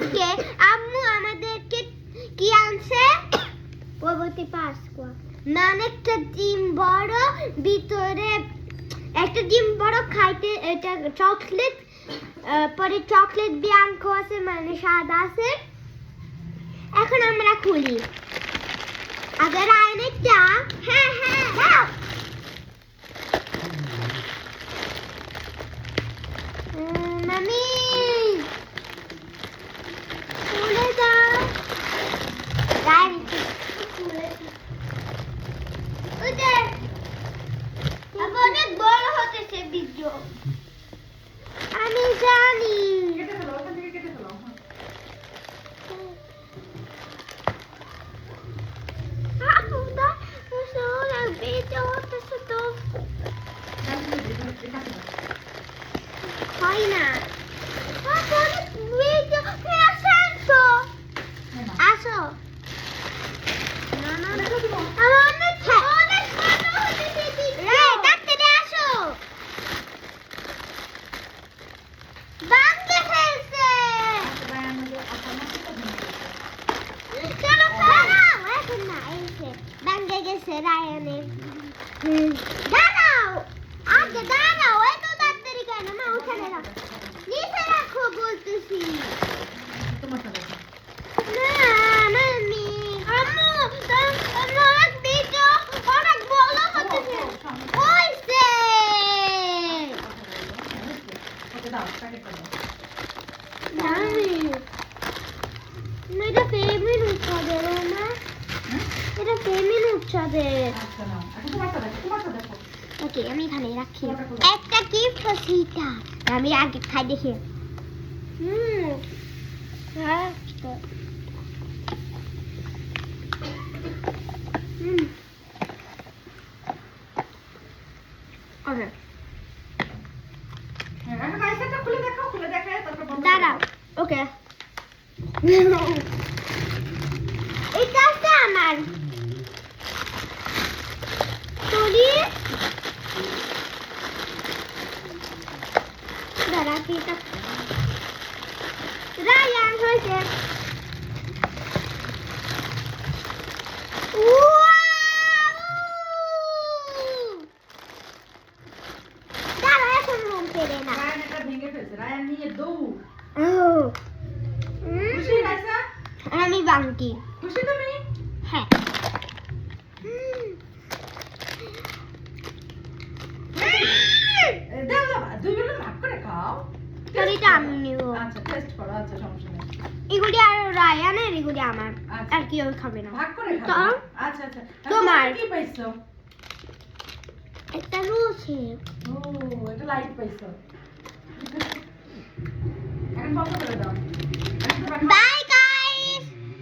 আজকে আম্মু আমাদেরকে কি আনছে পরবর্তী পাসকোয়া মানে একটা ডিম বড় ভিতরে একটা ডিম বড় খাইতে এটা চকলেট পরে চকলেট বিয়াঙ্কো আছে মানে স্বাদ আছে এখন আমরা খুলি अगर आने क्या है मम्मी खुले जाओ उधर अब অনেক বড় হতেছে ভিডিও আমি জানি কেটে ফেলো ওখান থেকে কেটে ফেলো হয় না আসো রায়ানের দাঁড়াও আগে দাঁড়াও এত তাড়াতাড়ি কেন মা ওখানে রাখো নিচে রাখো বলতেছি তোমার সাথে না মামি আম্মু আমার ভিডিও অনেক বড় হচ্ছে ওইছে ওকে দাও প্যাকেট করো মামি মেরা ফেভারিট উৎসব না এটা ফেমিন উৎসবের ওকে আমি এখানে রাখি একটা গিফট আছে এটা আমি আগে খাই দেখি দাঁড়াও ওকে এটা আছে আমার তোরি দাঁড়া এটা রায়ান হয়েছে দাঁড়া এখন রুম পেরে না রায়ান এটা ভেঙে ফেলছে রায়ান নিয়ে দৌড় খুশি রাইসা আমি বাঙ্কি খুশি তুমি হ্যাঁ দাও দুই বেলা ভাগ করে খাও এটা আমি নিব আচ্ছা টেস্ট করো আচ্ছা সমস্যা নেই এগুলি আর রায়ানের এগুলি আমার আর কি ও খাবে না ভাগ করে খাও আচ্ছা আচ্ছা তোমার কি পাইছো একটা রুচি ও এটা লাইট পাইছো এখন বন্ধ করে দাও